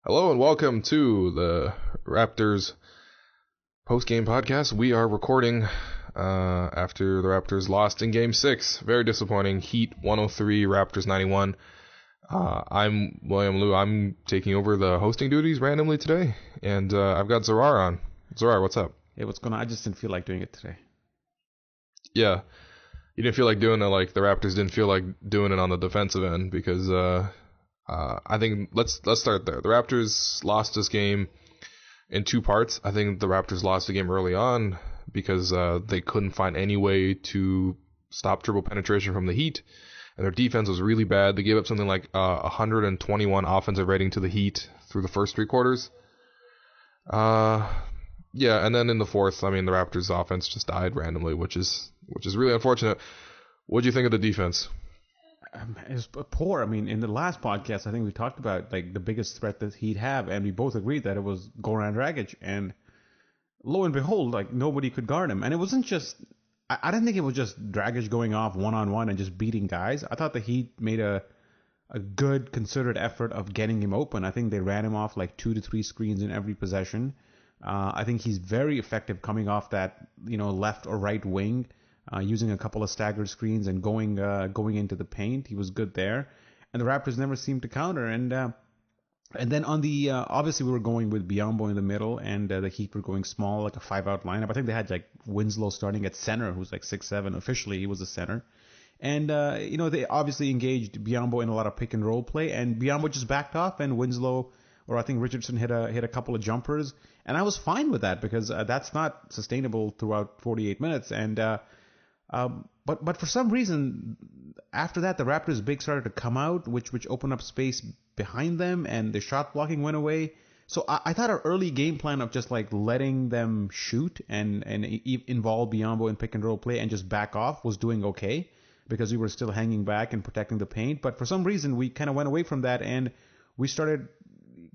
Hello and welcome to the Raptors post-game podcast. We are recording after the Raptors lost in Game 6. Very disappointing. Heat 103, Raptors 91. I'm William Liu. I'm taking over the hosting duties randomly today, and I've got Zarar on. Zarar, what's up? Hey, what's going on? I just didn't feel like doing it today. Yeah, you didn't feel like doing it like the Raptors didn't feel like doing it on the defensive end because I think let's start there. The Raptors lost this game in two parts. I think the Raptors lost the game early on because they couldn't find any way to stop dribble penetration from the Heat, and their defense was really bad. They gave up something like 121 offensive rating to the Heat through the first three quarters. Yeah, and then in the fourth, I mean, the Raptors' offense just died randomly, which is really unfortunate. What do you think of the defense? It was poor. I mean, in the last podcast, I think we talked about like the biggest threat that he'd have, and we both agreed that it was Goran Dragic. And lo and behold, like nobody could guard him. And it wasn't just. I didn't think it was just Dragic going off one-on-one and just beating guys. I thought the Heat made a good concerted effort of getting him open. I think they ran him off like 2 to 3 screens in every possession. I think he's very effective coming off that left or right wing. Using a couple of staggered screens and going into the paint. He was good there. And the Raptors never seemed to counter. And then on the obviously we were going with Biyombo in the middle, and the Heat were going small, like a 5-out lineup. I think they had like Winslow starting at center, who's like 6'7". Officially, he was the center. And they obviously engaged Biyombo in a lot of pick and roll play, and Biyombo just backed off, and Winslow, or I think Richardson hit a couple of jumpers, and I was fine with that because that's not sustainable throughout 48 minutes. And but for some reason, after that, the Raptors' big started to come out, which opened up space behind them, and the shot blocking went away. So I thought our early game plan of just like letting them shoot and involve Biyombo in pick and roll play and just back off was doing okay because we were still hanging back and protecting the paint. But for some reason, we kind of went away from that, and we started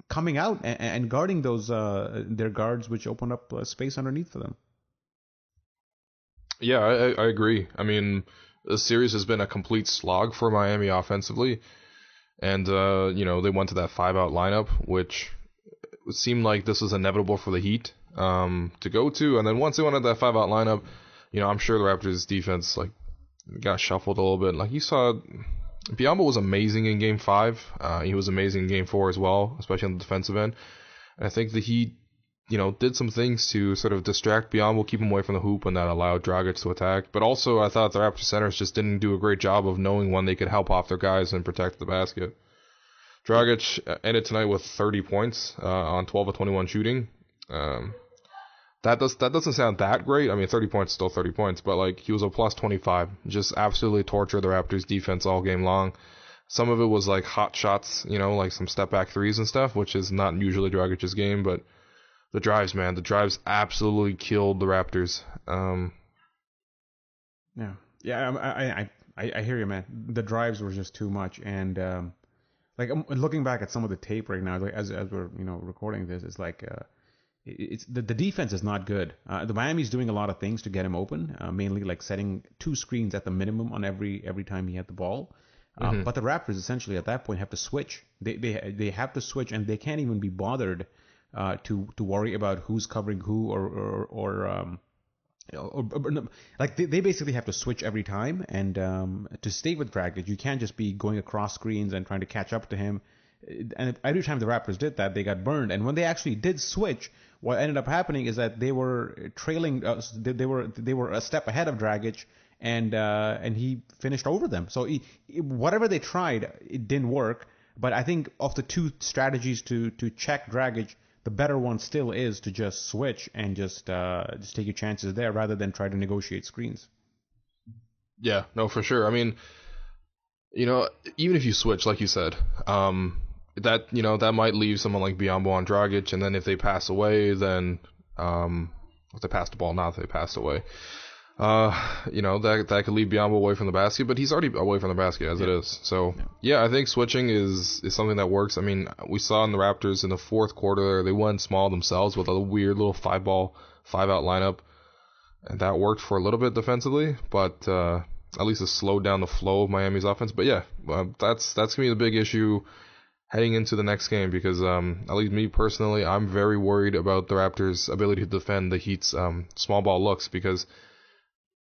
coming out and guarding those their guards, which opened up space underneath for them. Yeah, I agree. I mean, the series has been a complete slog for Miami offensively. And, they went to that 5-out lineup, which seemed like this was inevitable for the Heat to go to. And then once they went to that 5-out lineup, I'm sure the Raptors' defense got shuffled a little bit. Like, you saw, Biyombo was amazing in Game 5. He was amazing in Game 4 as well, especially on the defensive end. And I think the Heat did some things to sort of distract Biyombo, keep him away from the hoop, and that allowed Dragic to attack. But also, I thought the Raptors centers just didn't do a great job of knowing when they could help off their guys and protect the basket. Dragic ended tonight with 30 points on 12 of 21 shooting. That doesn't sound that great. I mean, 30 points is still 30 points, but he was a plus 25. Just absolutely tortured the Raptors defense all game long. Some of it was like hot shots, like some step back threes and stuff, which is not usually Dragic's game, but the drives, man. The drives absolutely killed the Raptors. Yeah. I hear you, man. The drives were just too much, and I'm looking back at some of the tape right now, as we're recording this, it's like it's the defense is not good. The Miami's doing a lot of things to get him open, mainly like setting 2 screens at the minimum on every time he had the ball. But the Raptors essentially at that point have to switch. They have to switch, and they can't even be bothered to worry about who's covering who they basically have to switch every time, and to stay with Dragic, you can't just be going across screens and trying to catch up to him. And every time the Raptors did that, they got burned. And when they actually did switch, what ended up happening is that they were trailing. They were a step ahead of Dragic, and he finished over them. So whatever they tried, it didn't work. But I think of the two strategies to check Dragic, the better one still is to just switch and just take your chances there rather than try to negotiate screens. Yeah, no, for sure. I mean, even if you switch, like you said, that might leave someone like Biyombo on Dragic, and then if they pass away, then if they pass the ball, not if they passed away, that could leave Biyombo away from the basket, but he's already away from the basket as it is. So yeah, I think switching is something that works. I mean, we saw in the Raptors in the fourth quarter, they went small themselves with a weird little 5-out lineup, and that worked for a little bit defensively, but at least it slowed down the flow of Miami's offense. But yeah, that's gonna be the big issue heading into the next game because at least me personally, I'm very worried about the Raptors' ability to defend the Heat's small ball looks because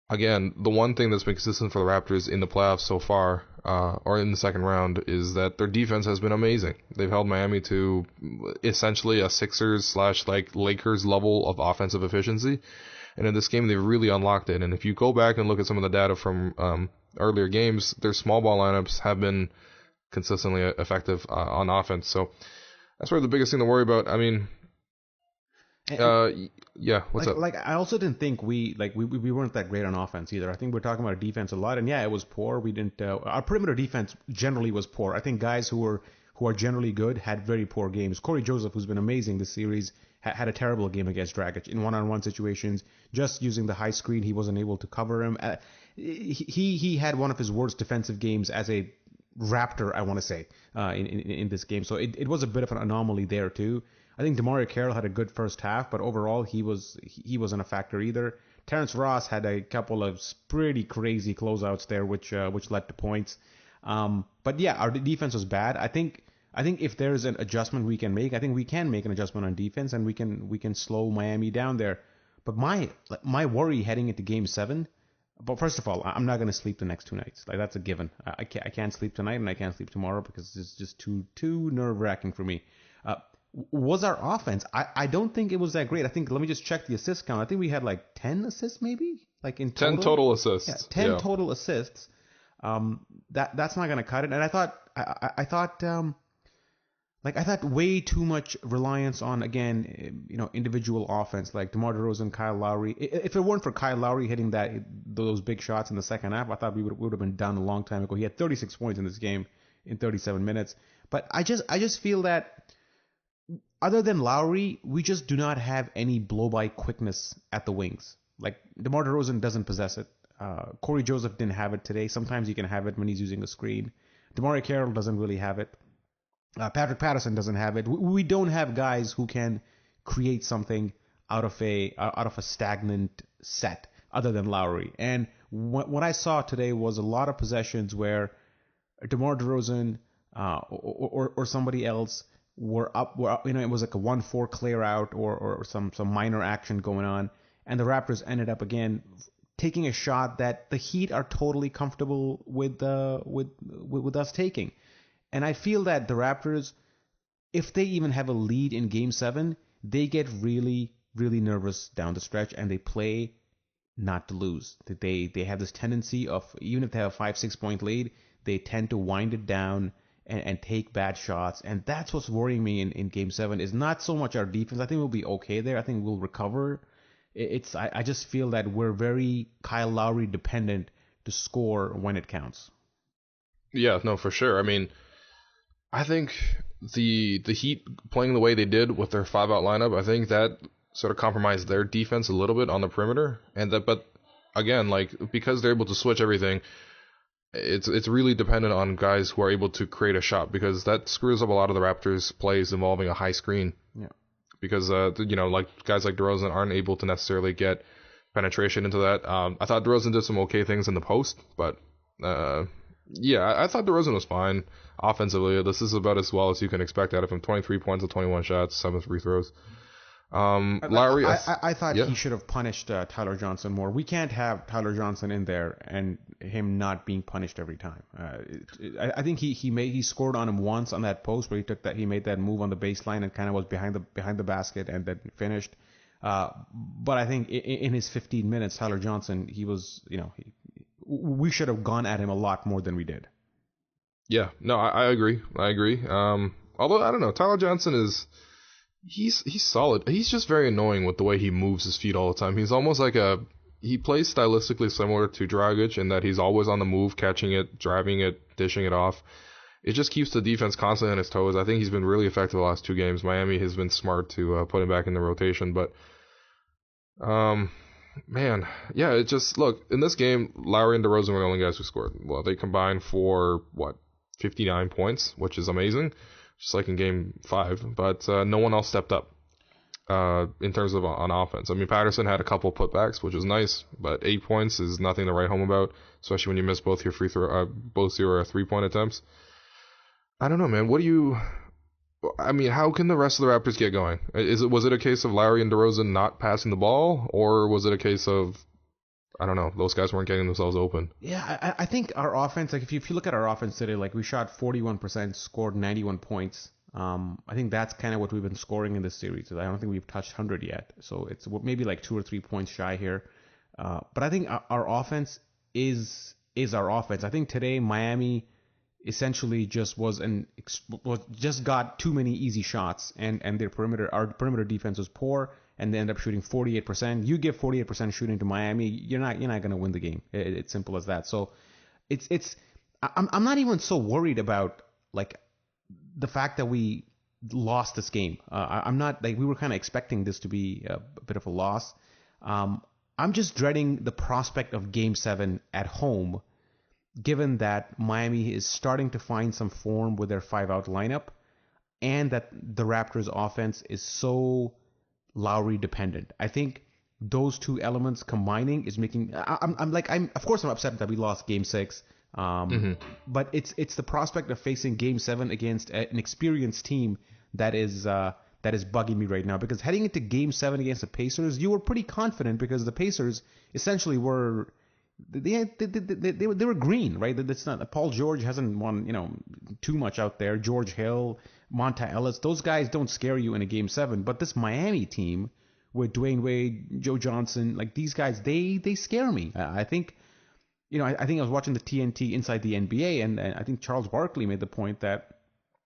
again, the one thing that's been consistent for the Raptors in the playoffs so far, or in the second round, is that their defense has been amazing. They've held Miami to essentially a Sixers / like Lakers level of offensive efficiency, and in this game they've really unlocked it. And if you go back and look at some of the data from earlier games, their small ball lineups have been consistently effective on offense. So that's really the biggest thing to worry about. I mean, yeah, what's up? Like I also didn't think we weren't that great on offense either. I think we're talking about our defense a lot, and yeah, it was poor. We didn't our perimeter defense generally was poor. I think guys who are generally good had very poor games. Corey Joseph, who's been amazing this series, had a terrible game against Dragic in one-on-one situations. Just using the high screen, he wasn't able to cover him. He had one of his worst defensive games as a Raptor, I want to say, in this game. So it was a bit of an anomaly there too. I think DeMario Carroll had a good first half, but overall he wasn't a factor either. Terrence Ross had a couple of pretty crazy closeouts there, which led to points. But yeah, our defense was bad. I think if there's an adjustment we can make, I think we can make an adjustment on defense, and we can slow Miami down there. But my worry heading into Game 7. But first of all, I'm not going to sleep the next 2 nights. Like that's a given. I can't sleep tonight and I can't sleep tomorrow because it's just too nerve-wracking for me. Was our offense? I don't think it was that great. I think let me just check the assist count. I think we had like 10 assists maybe, like in total. 10 total assists. Yeah, 10 total assists. That's not going to cut it. And I thought way too much reliance on, again, individual offense like DeMar DeRozan, Kyle Lowry. If it weren't for Kyle Lowry hitting those big shots in the second half, I thought we would have been done a long time ago. He had 36 points in this game in 37 minutes. But I just feel that other than Lowry, we just do not have any blow-by quickness at the wings. Like DeMar DeRozan doesn't possess it. Corey Joseph didn't have it today. Sometimes he can have it when he's using a screen. DeMario Carroll doesn't really have it. Patrick Patterson doesn't have it. We don't have guys who can create something out of a stagnant set other than Lowry. And what I saw today was a lot of possessions where DeMar DeRozan or somebody else were up. It was like a 1-4 clear out or some minor action going on, and the Raptors ended up again taking a shot that the Heat are totally comfortable with us taking. And I feel that the Raptors, if they even have a lead in Game 7, they get really, really nervous down the stretch, and they play not to lose. They have this tendency of, even if they have a 5-6 point lead, they tend to wind it down and take bad shots. And that's what's worrying me in Game 7, is not so much our defense. I think we'll be okay there. I think we'll recover. I just feel that we're very Kyle Lowry dependent to score when it counts. Yeah, no, for sure. I mean, I think the Heat playing the way they did with their 5-out lineup, I think that sort of compromised their defense a little bit on the perimeter. But again, like, because they're able to switch everything, it's really dependent on guys who are able to create a shot, because that screws up a lot of the Raptors' plays involving a high screen. Yeah. Because like guys like DeRozan aren't able to necessarily get penetration into that. I thought DeRozan did some okay things in the post, but yeah, I thought DeRozan was fine offensively. This is about as well as you can expect out of him. 23 points with 21 shots, 7 free throws. Lowry, I thought he should have punished Tyler Johnson more. We can't have Tyler Johnson in there and him not being punished every time. I think he scored on him once on that post where he made that move on the baseline and kind of was behind the basket and then finished. But I think in his 15 minutes, Tyler Johnson, he was, we should have gone at him a lot more than we did. Yeah, no, I agree. Although I don't know, Tyler Johnson he's solid. He's just very annoying with the way he moves his feet all the time. He's almost like he plays stylistically similar to Dragic in that he's always on the move, catching it, driving it, dishing it off. It just keeps the defense constantly on his toes. I think he's been really effective the last 2 games. Miami has been smart to put him back in the rotation, but man, yeah, it just, look, in this game, Lowry and DeRozan were the only guys who scored. Well, they combined for 59 points, which is amazing, just like in Game 5, but no one else stepped up in terms of on offense. I mean, Patterson had a couple putbacks, which was nice, but 8 points is nothing to write home about, especially when you miss both your both your 3-point attempts. I don't know, man. I mean, how can the rest of the Raptors get going? Was it a case of Lowry and DeRozan not passing the ball, or was it a case of, I don't know, those guys weren't getting themselves open? Yeah, I think our offense, like if you look at our offense today, like we shot 41%, scored 91 points. I think that's kind of what we've been scoring in this series. I don't think we've touched 100 yet, so it's maybe like 2 or 3 points shy here. But I think our offense is our offense. I think today Miami essentially just got too many easy shots, and our perimeter defense was poor, and they end up shooting 48%. You give 48% shooting to Miami, you're not going to win the game. It's simple as that. So I'm not even so worried about like the fact that we lost this game. I'm not like we were kind of expecting this to be a bit of a loss. I'm just dreading the prospect of Game 7 at home, given that Miami is starting to find some form with their 5-out lineup, and that the Raptors offense is so Lowry dependent. I think those two elements combining is making. I'm of course I'm upset that we lost Game 6. But it's the prospect of facing Game 7 against an experienced team that is bugging me right now, because heading into Game 7 against the Pacers, you were pretty confident because the Pacers essentially were they were green, right? That's not Paul George hasn't won too much out there. George Hill, Monta Ellis, those guys don't scare you in a Game 7, but this Miami team with Dwayne Wade, Joe Johnson, like these guys, they scare me. I think. I think I was watching the TNT Inside the NBA, and I think Charles Barkley made the point that,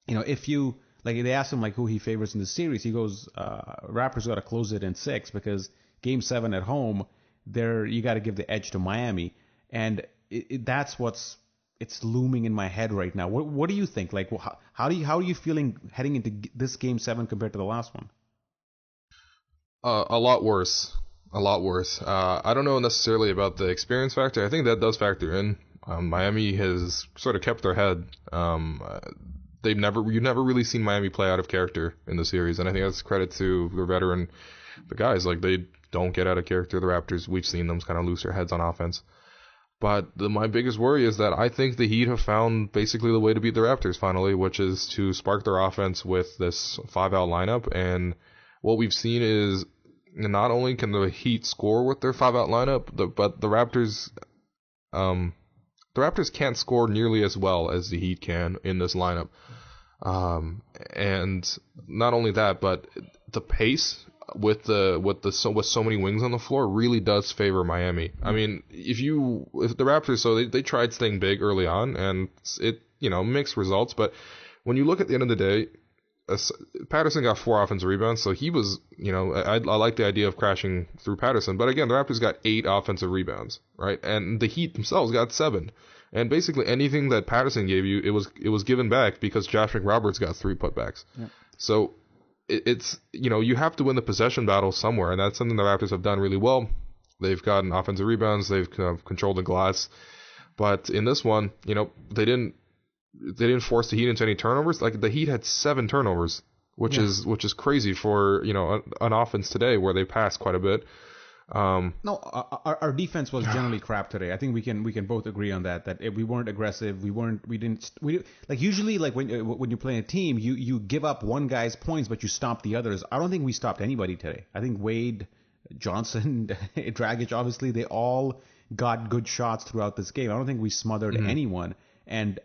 if you, like, they asked him, like, who he favors in the series. He goes, Raptors got to close it in 6 because Game 7 at home, you got to give the edge to Miami. And it's looming in my head right now. What do you think? Like, how are you feeling heading into this Game 7 compared to the last one? A lot worse. A lot worse. I don't know necessarily about the experience factor. I think that does factor in. Miami has sort of kept their head. You've never really seen Miami play out of character in the series, and I think that's credit to the guys. Like, they don't get out of character. The Raptors, we've seen them kind of lose their heads on offense. But my biggest worry is that I think the Heat have found basically the way to beat the Raptors finally, which is to spark their offense with this 5-out lineup. And what we've seen is, not only can the Heat score with their 5-out lineup, but the Raptors can't score nearly as well as the Heat can in this lineup. And not only that, but the pace with so many wings on the floor really does favor Miami. I mean, if the Raptors, so they tried staying big early on, and it mixed results. But when you look at the end of the day, Patterson got 4 offensive rebounds, so he was, I like the idea of crashing through Patterson. But again, the Raptors got 8 offensive rebounds, right? And the Heat themselves got 7. And basically anything that Patterson gave you, it was given back because Josh McRoberts got 3 putbacks. Yeah. So it's, you have to win the possession battle somewhere, and that's something the Raptors have done really well. They've gotten offensive rebounds, they've kind of controlled the glass. But in this one, they didn't force the Heat into any turnovers. Like, the Heat had 7 turnovers, which is crazy for an offense today where they pass quite a bit. No, our defense was generally crap today. I think we can both agree on that. That we weren't aggressive. We didn't like usually like when you play a team, you give up one guy's points, but you stop the others. I don't think we stopped anybody today. I think Wade, Johnson, Dragic, obviously they all got good shots throughout this game. I don't think we smothered anyone, and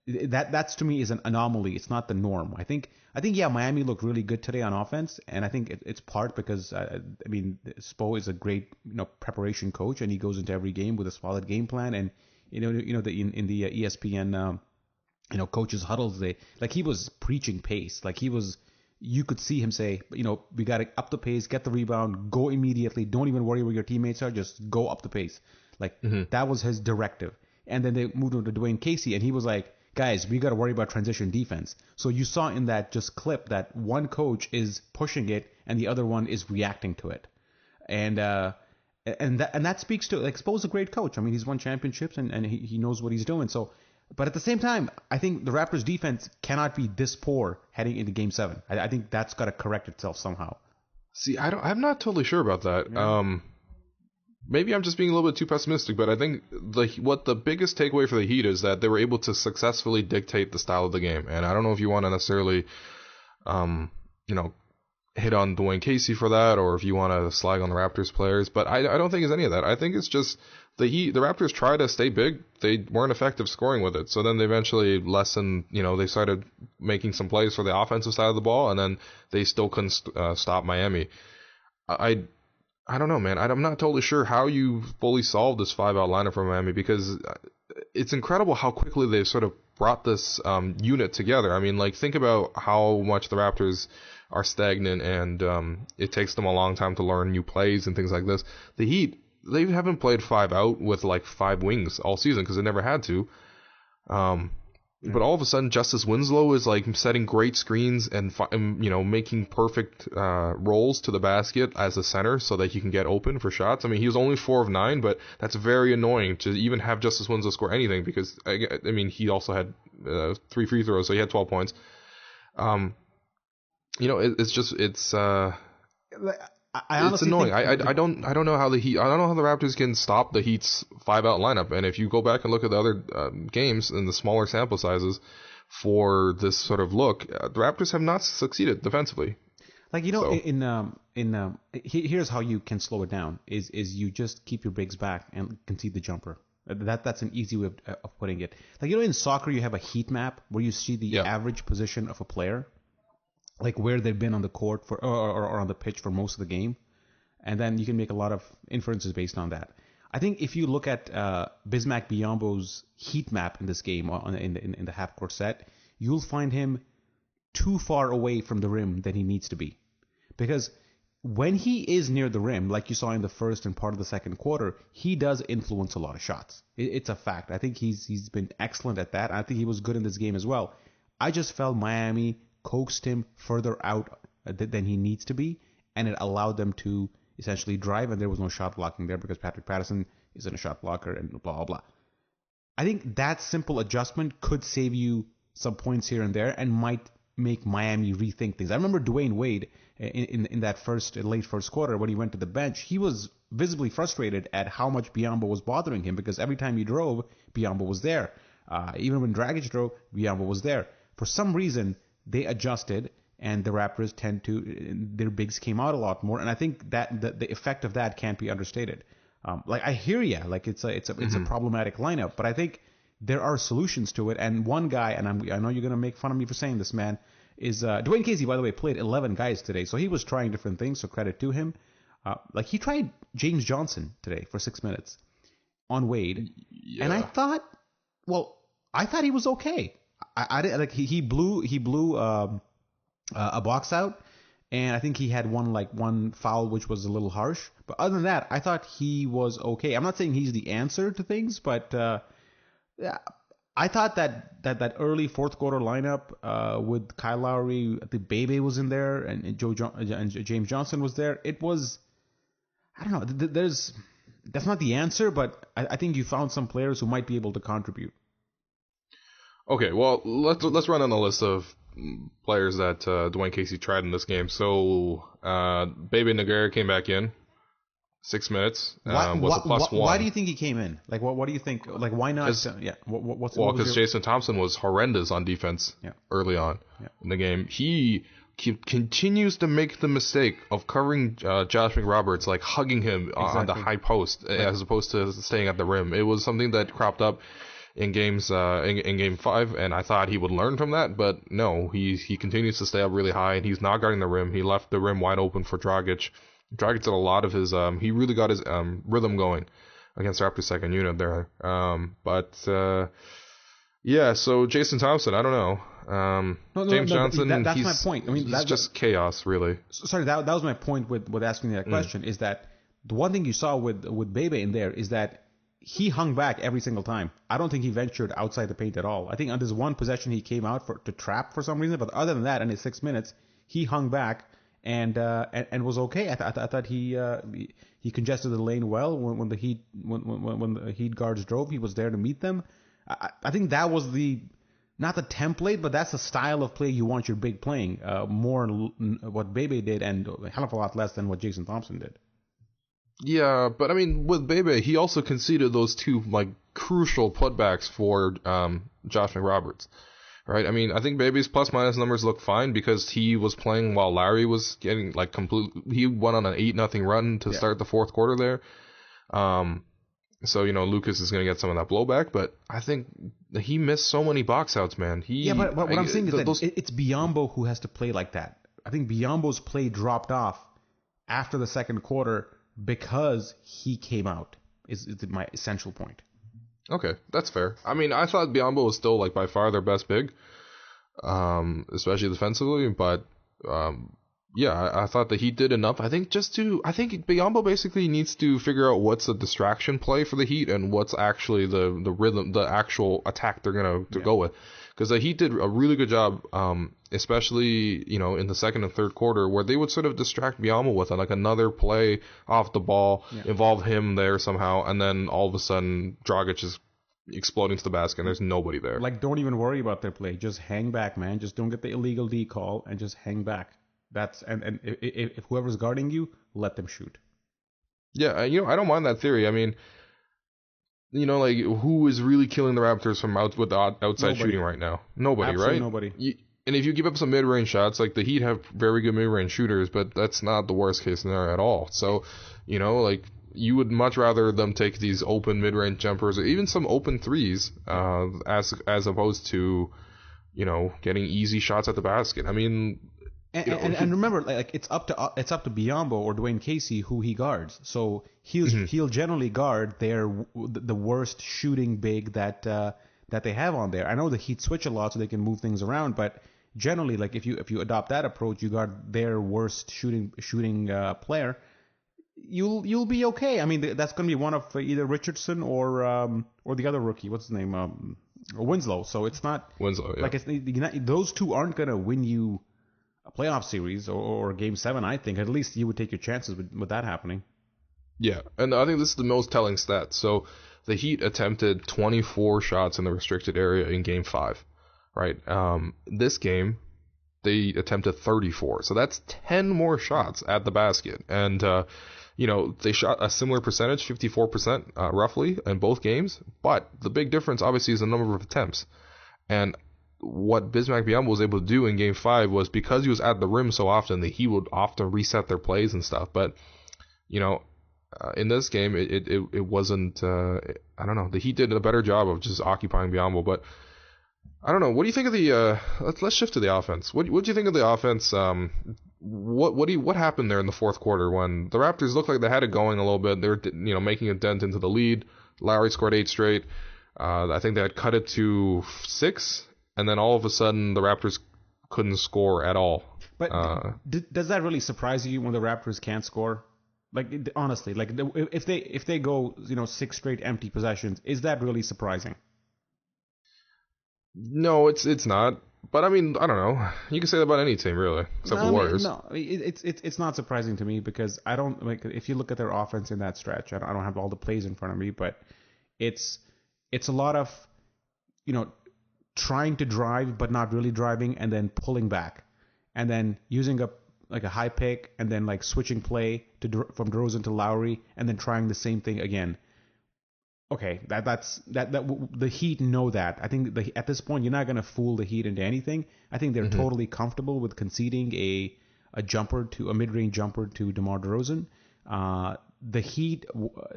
that's to me is an anomaly. It's not the norm. I think yeah, Miami looked really good today on offense, and I think it's part because Spo is a great preparation coach, and he goes into every game with a solid game plan. And in the ESPN coaches huddles, he was preaching pace. Like, you could see him say, we got to up the pace, get the rebound, go immediately, don't even worry where your teammates are, just go up the pace. Like, that was his directive. And then they moved on to Dwayne Casey, and he was like, guys, we got to worry about transition defense. So you saw in that just clip that one coach is pushing it and the other one is reacting to it. And that speaks to, like, Spo's a great coach. I mean, he's won championships and he knows what he's doing. So, but at the same time, I think the Raptors defense cannot be this poor heading into Game 7. I think that's got to correct itself somehow. See, I'm not totally sure about that. Yeah. maybe I'm just being a little bit too pessimistic, but I think the biggest takeaway for the Heat is that they were able to successfully dictate the style of the game. And I don't know if you want to necessarily, you know, hit on Dwayne Casey for that, or if you want to slag on the Raptors players, but I don't think it's any of that. I think it's just the Raptors tried to stay big. They weren't effective scoring with it. So then they eventually lessened, they started making some plays for the offensive side of the ball, and then they still couldn't stop Miami. I don't know, man. I'm not totally sure how you fully solved this 5-out lineup for Miami, because it's incredible how quickly they've sort of brought this unit together. I mean, like, think about how much the Raptors are stagnant, and it takes them a long time to learn new plays and things like this. The Heat, they haven't played 5-out with like 5 wings all season because they never had to. But all of a sudden, Justice Winslow is like setting great screens and making perfect rolls to the basket as a center so that he can get open for shots. I mean, he was only 4 of 9, but that's very annoying to even have Justice Winslow score anything, because I mean, he also had 3 free throws, so he had 12 points. It's annoying. I don't know how the Raptors can stop the Heat's 5-out lineup. And if you go back and look at the other games in the smaller sample sizes for this sort of look, the Raptors have not succeeded defensively. Like, here's how you can slow it down: is you just keep your bigs back and concede the jumper. That's an easy way of putting it. Like, in soccer you have a heat map where you see the average position of a player, like where they've been on the court or on the pitch for most of the game, and then you can make a lot of inferences based on that. I think if you look at Bismack Biyombo's heat map in this game in the half court set, you'll find him too far away from the rim than he needs to be, because when he is near the rim, like you saw in the first and part of the second quarter, he does influence a lot of shots. It's a fact. I think he's been excellent at that. I think he was good in this game as well. I just felt Miami coaxed him further out than he needs to be, and it allowed them to essentially drive, and there was no shot blocking there because Patrick Patterson isn't a shot blocker and blah, blah, blah. I think that simple adjustment could save you some points here and there and might make Miami rethink things. I remember Dwayne Wade in that late first quarter when he went to the bench. He was visibly frustrated at how much Biyombo was bothering him, because every time he drove, Biyombo was there. Even when Dragic drove, Biyombo was there. For some reason, they adjusted, and the Raptors their bigs came out a lot more, and I think that the effect of that can't be understated. I hear you, like it's a problematic lineup, but I think there are solutions to it. And one guy, and I know you're gonna make fun of me for saying this, man, is Dwayne Casey. By the way, played 11 guys today, so he was trying different things. So credit to him. He tried James Johnson today for 6 minutes on Wade, and I thought he was okay. He blew a box out, and I think he had one foul which was a little harsh. But other than that, I thought he was okay. I'm not saying he's the answer to things, but I thought that early fourth quarter lineup with Kyle Lowry, I think Bebe was in there, and James Johnson was there. It was, I don't know. That's not the answer, but I think you found some players who might be able to contribute. Okay, well, let's run on the list of players that Dwayne Casey tried in this game. So, Bebe Nogueira came back in, 6 minutes. Was a plus one. Why do you think he came in? Like, what do you think? Like, why not? Because Jason Thompson was horrendous on defense early on in the game. He continues to make the mistake of covering Josh McRoberts, like hugging him on the high post as opposed to staying at the rim. It was something that cropped up in games in game 5, and I thought he would learn from that, but no, he continues to stay up really high, and he's not guarding the rim. He left the rim wide open for Dragic. Dragic did a lot of his he really got his rhythm going against Raptors' second unit there. So Jason Thompson, I don't know. James Johnson, that's my point. I mean, that's just chaos, really. Sorry, that was my point with asking that question. Is that the one thing you saw with Bebe in there is that he hung back every single time. I don't think he ventured outside the paint at all. I think on this one possession he came out to trap for some reason, but other than that, in his 6 minutes, he hung back and was okay. I thought he congested the lane well when the Heat guards drove. He was there to meet them. I think that was not the template, but that's the style of play you want your big playing. More what Bebe did, and a hell of a lot less than what Jason Thompson did. Yeah, but I mean, with Bebe, he also conceded those two like crucial putbacks for Josh McRoberts, right? I mean, I think Bebe's plus minus numbers look fine because he was playing while Larry was getting like complete. He went on an 8-0 run to start the fourth quarter there. So Lucas is going to get some of that blowback, but I think he missed so many box outs, man. But what I'm saying is that it's Biyombo who has to play like that. I think Biyombo's play dropped off after the second quarter because he came out, is my essential point. Okay, that's fair. I mean, I thought Biyombo was still like by far their best big, especially defensively. But yeah, I thought that he did enough. I think Biyombo basically needs to figure out what's a distraction play for the Heat and what's actually the rhythm, the actual attack they're gonna go with. Because the Heat did a really good job, especially in the second and third quarter, where they would sort of distract Biyombo with like another play off the ball, involve him there somehow, and then all of a sudden Dragic is exploding to the basket and there's nobody there. Like, don't even worry about their play. Just hang back, man. Just don't get the illegal D call and just hang back. That's and if whoever's guarding you, let them shoot. Yeah, I don't mind that theory. I mean, like who is really killing the Raptors from outside shooting right now? Nobody, absolutely right? Nobody. And if you give up some mid-range shots, like the Heat have very good mid-range shooters, but that's not the worst case scenario at all. So, like you would much rather them take these open mid-range jumpers or even some open threes, as opposed to, getting easy shots at the basket. I mean, and remember, like it's up to Biyombo or Dwayne Casey who he guards. So he'll generally guard the worst shooting big that they have on there. I know the Heat switch a lot so they can move things around, but generally, like if you adopt that approach, you guard their worst shooting player. You'll be okay. I mean, that's going to be one of either Richardson or the other rookie. What's his name? Winslow. So it's not Winslow. Yeah. Like those two aren't going to win you a playoff series or Game 7. I think at least you would take your chances with that happening. Yeah, and I think this is the most telling stat. So the Heat attempted 24 shots in the restricted area in Game 5, right? This game, they attempted 34. So that's 10 more shots at the basket. And, they shot a similar percentage, 54% roughly, in both games. But the big difference, obviously, is the number of attempts. And what Bismack Biyombo was able to do in Game 5 was because he was at the rim so often that he would often reset their plays and stuff. But, in this game, it wasn't. I don't know. The Heat did a better job of just occupying Biyombo, but I don't know. What do you think of the? Let's shift to the offense. What do you think of the offense? What happened there in the fourth quarter when the Raptors looked like they had it going a little bit? They were making a dent into the lead. Lowry scored 8 straight. I think they had cut it to 6, and then all of a sudden the Raptors couldn't score at all. But does that really surprise you when the Raptors can't score? Like, honestly, like if they go 6 straight empty possessions, is that really surprising? No, it's not. But I mean, I don't know. You can say that about any team, really, except the Warriors. No, it's not surprising to me because I don't like if you look at their offense in that stretch. I don't have all the plays in front of me, but it's a lot of trying to drive but not really driving, and then pulling back, and then using a high pick, and then like switching play from DeRozan to Lowry, and then trying the same thing again. Okay, that's the Heat know that. I think at this point you're not gonna fool the Heat into anything. I think they're totally comfortable with conceding a mid-range jumper to DeMar DeRozan. The Heat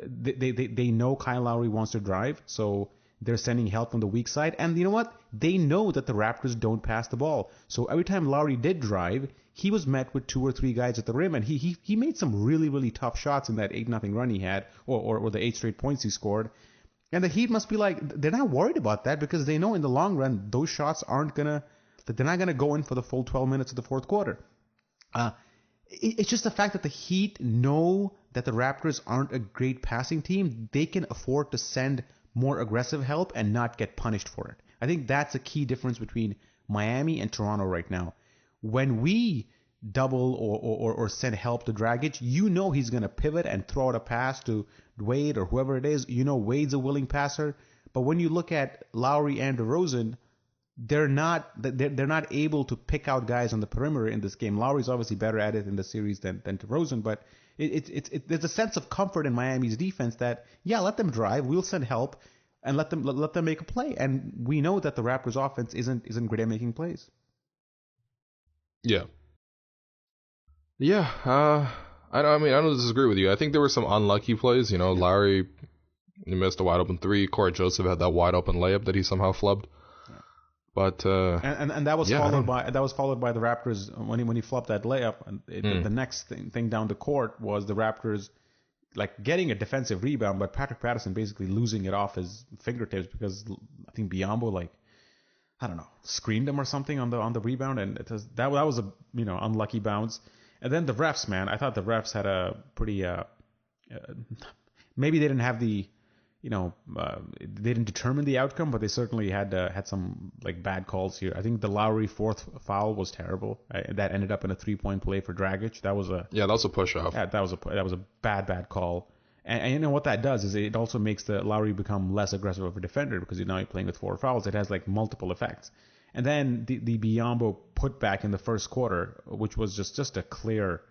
they know Kyle Lowry wants to drive, so they're sending help from the weak side. And you know what? They know that the Raptors don't pass the ball. So every time Lowry did drive, he was met with 2 or 3 guys at the rim, and he made some really, really tough shots in that 8-0 run he had, or the 8 straight points he scored. And the Heat must be like, they're not worried about that because they know in the long run those shots they're not gonna go in for the full 12 minutes of the fourth quarter. It's just the fact that the Heat know that the Raptors aren't a great passing team. They can afford to send more aggressive help and not get punished for it. I think that's a key difference between Miami and Toronto right now. When we double or send help to Dragic, he's going to pivot and throw out a pass to Wade or whoever it is. Wade's a willing passer. But when you look at Lowry and DeRozan, they're not able to pick out guys on the perimeter in this game. Lowry's obviously better at it in the series than DeRozan, but there's a sense of comfort in Miami's defense that, yeah, let them drive, we'll send help, and let them make a play. And we know that the Raptors offense isn't great at making plays. Yeah. Yeah, I don't disagree with you. I think there were some unlucky plays. Lowry missed a wide open three. Corey Joseph had that wide open layup that he somehow flubbed. Yeah. But and that was followed by the Raptors when he flopped that layup. And the next thing down the court was the Raptors like getting a defensive rebound, but Patrick Patterson basically losing it off his fingertips because I think Biyombo screened him or something on the rebound, and that was a unlucky bounce. And then the refs, man, I thought the refs had a pretty maybe they didn't have the they didn't determine the outcome, but they certainly had some like bad calls here. I think the Lowry fourth foul was terrible. That ended up in a 3-point play for Dragic. That was a push off. Yeah, that was a bad call. And what that does is it also makes the Lowry become less aggressive of a defender because now you're playing with 4 fouls. It has like multiple effects. And then the Biyombo putback in the first quarter, which was just a clear.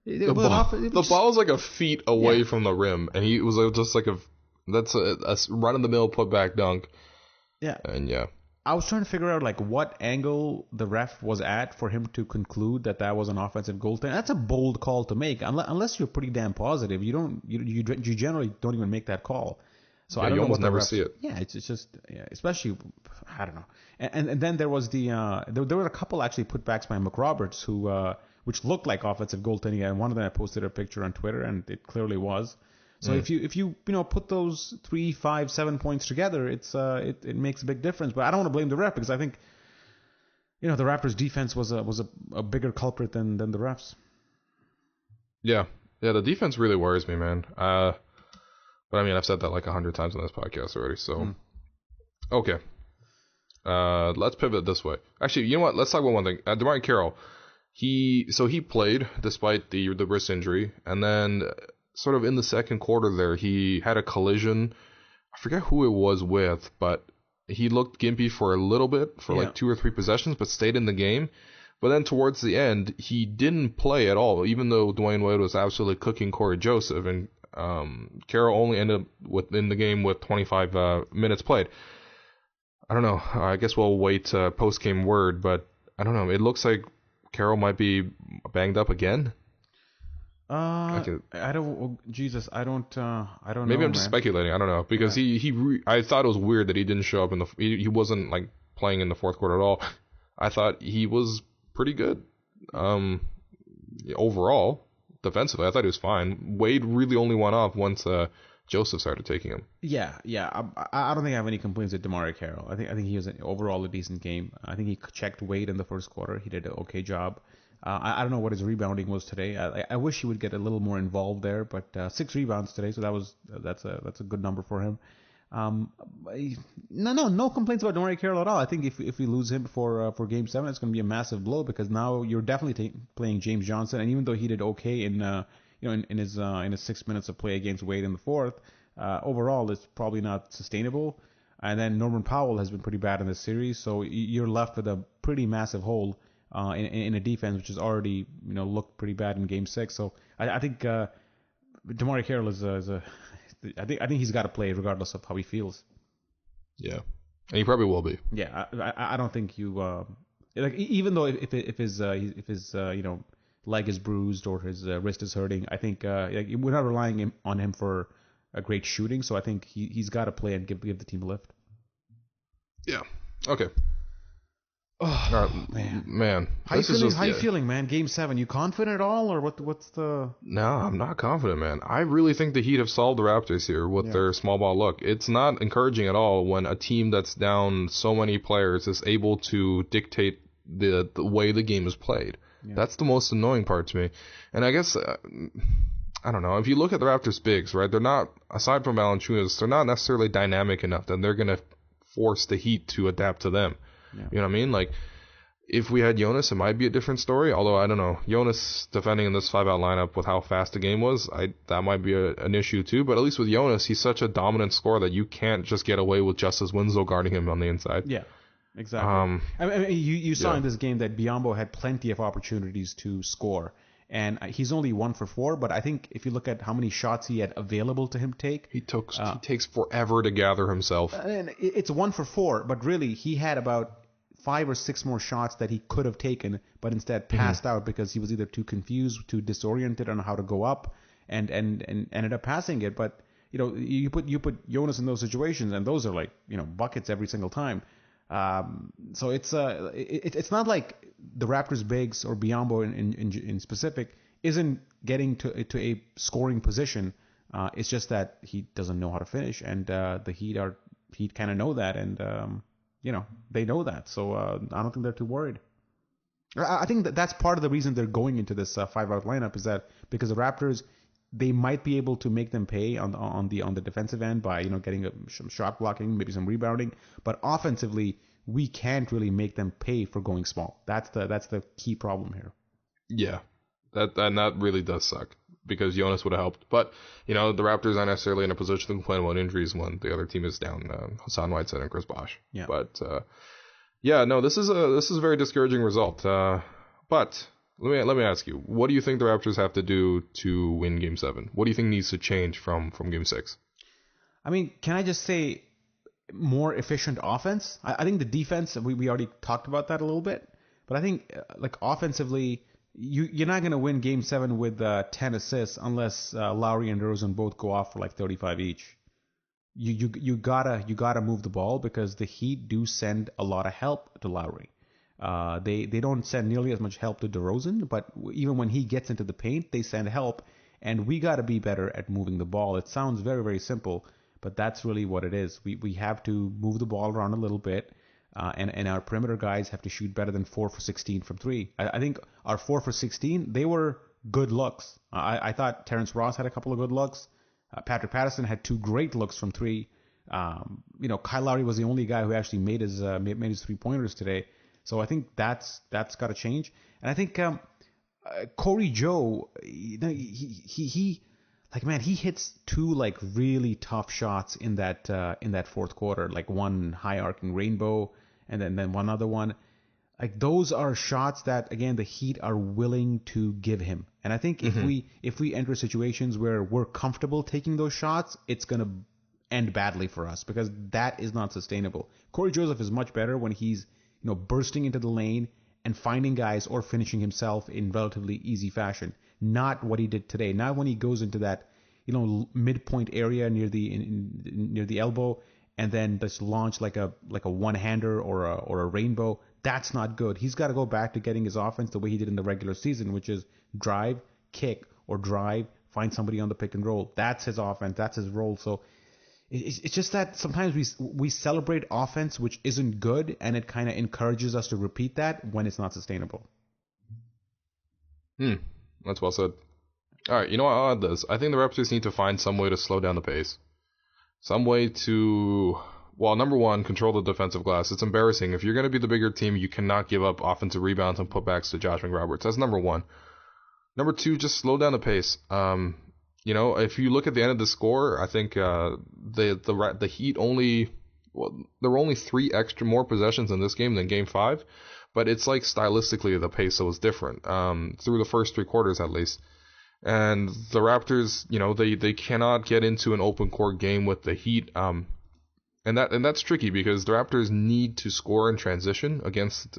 The ball was like a feet away from the rim, and he was just like that's a run in the middle putback dunk. Yeah. And yeah. I was trying to figure out like what angle the ref was at for him to conclude that was an offensive goaltender. That's a bold call to make, unless you're pretty damn positive. You generally don't even make that call. So I don't know what the refs, see it. Yeah, it's just especially I don't know. And then there was there were a couple actually putbacks by McRoberts who which looked like offensive goaltending, and one of them I posted a picture on Twitter, and it clearly was. So if you put those 3, 5, 7 points together, it makes a big difference. But I don't want to blame the ref because I think the Raptors defense was a bigger culprit than the refs. Yeah, the defense really worries me, man. But I mean, I've said that like 100 times on this podcast already. So okay, let's pivot this way. Actually, you know what? Let's talk about one thing. DeMarre Carroll, he played despite the wrist injury, and then sort of in the second quarter there, he had a collision. I forget who it was with, but he looked gimpy for a little bit, for like 2 or 3 possessions, but stayed in the game. But then towards the end, he didn't play at all, even though Dwayne Wade was absolutely cooking Corey Joseph, and Carroll only ended up in the game with 25 minutes played. I don't know. I guess we'll wait post-game word, but I don't know. It looks like Carroll might be banged up again. I don't know. Maybe I'm just speculating. I don't know because I thought it was weird that he didn't show up he wasn't like playing in the fourth quarter at all. I thought he was pretty good. Overall, defensively, I thought he was fine. Wade really only went off once Joseph started taking him. Yeah. I don't think I have any complaints with DeMarre Carroll. I think he was overall a decent game. I think he checked Wade in the first quarter. He did an okay job. I don't know what his rebounding was today. I wish he would get a little more involved there, but 6 rebounds today, so that's a good number for him. No complaints about DeMarre Carroll at all. I think if we lose him for Game 7, it's going to be a massive blow because now you're definitely playing James Johnson, and even though he did okay in his 6 minutes of play against Wade in the fourth, overall it's probably not sustainable. And then Norman Powell has been pretty bad in this series, so you're left with a pretty massive hole in a defense which has already looked pretty bad in Game 6. So I think DeMarre Carroll I think he's got to play regardless of how he feels. Yeah, and he probably will be. Yeah, I don't think you even though if his leg is bruised or his wrist is hurting, I think we're not relying on him for a great shooting. So I think he's got to play and give the team a lift. Yeah. Okay. Oh, man. How you feeling, man? Game 7, you confident at all, or what's the? No, I'm not confident, man. I really think the Heat have solved the Raptors here with their small ball look. It's not encouraging at all when a team that's down so many players is able to dictate the way the game is played. Yeah. That's the most annoying part to me. And I guess I don't know. If you look at the Raptors bigs, right? They're not, aside from Valanciunas, they're not necessarily dynamic enough that they're gonna force the Heat to adapt to them. Yeah. You know what I mean? Like, if we had Jonas, it might be a different story. Although, I don't know. Jonas defending in this 5-out lineup with how fast the game was, that might be an issue too. But at least with Jonas, he's such a dominant scorer that you can't just get away with Justice Winslow guarding him on the inside. Yeah. Exactly. I mean, you saw Yeah. in this game that Biyombo had plenty of opportunities to score, and he's only 1 for 4. But I think if you look at how many shots he had available to him take, He takes forever to gather himself. and it's 1 for 4. But really, he had about 5 or 6 more shots that he could have taken, but instead passed out because he was either too confused, too disoriented on how to go up, and ended up passing it. But you put Jonas in those situations, and those are like buckets every single time. So it's not like the Raptors bigs or Biyombo in specific isn't getting to a scoring position. It's just that he doesn't know how to finish, and the Heat kind of know that, and they know that. So I don't think they're too worried. I think that's part of the reason they're going into this 5-out lineup is that because the Raptors, they might be able to make them pay on the defensive end by getting some shot blocking, maybe some rebounding, but offensively we can't really make them pay for going small. That's the key problem here. Yeah, that really does suck because Jonas would have helped, but the Raptors aren't necessarily in a position to complain about injuries when the other team is down Hassan Whiteside and Chris Bosh. Yeah, but this is a very discouraging result. But let me ask you, what do you think the Raptors have to do to win Game 7? What do you think needs to change from Game 6? I mean, can I just say more efficient offense? I think the defense, we already talked about that a little bit, but I think like offensively, you're not going to win Game 7 with 10 assists unless Lowry and DeRozan both go off for like 35 each. You gotta move the ball because the Heat do send a lot of help to Lowry. They don't send nearly as much help to DeRozan, but even when he gets into the paint, they send help, and we got to be better at moving the ball. It sounds very, very simple, but that's really what it is. We have to move the ball around a little bit, and our perimeter guys have to shoot better than 4 for 16 from 3. I think our 4 for 16, they were good looks. I thought Terrence Ross had a couple of good looks. Patrick Patterson had 2 great looks from 3. Kyle Lowry was the only guy who actually made his 3-pointers today. So I think that's got to change. And I think Corey Joe, he hits 2 like really tough shots in that fourth quarter, like one high arcing rainbow and then one other one. Like those are shots that again the Heat are willing to give him. And I think if we enter situations where we're comfortable taking those shots, it's gonna end badly for us because that is not sustainable. Corey Joseph is much better when he's bursting into the lane and finding guys or finishing himself in relatively easy fashion. Not what he did today. Not when he goes into that midpoint area near the elbow and then just launch like a one-hander or a rainbow. That's not good. He's got to go back to getting his offense the way he did in the regular season, which is drive, kick, or drive, find somebody on the pick and roll. That's his offense. That's his role. So it's just that sometimes we celebrate offense which isn't good, and it kind of encourages us to repeat that when it's not sustainable. That's well said. All right, I'll add this. I think the Raptors need to find some way to slow down the pace. Some way to, number one, control the defensive glass. It's embarrassing. If you're going to be the bigger team, you cannot give up offensive rebounds and putbacks to Josh McRoberts. That's number one. Number 2, just slow down the pace. If you look at the end of the score, I think the Heat there were only 3 extra more possessions in this game than Game 5, but it's like stylistically the pace was different through the first 3 quarters at least. And the Raptors, they cannot get into an open court game with the Heat, and that's tricky because the Raptors need to score in transition against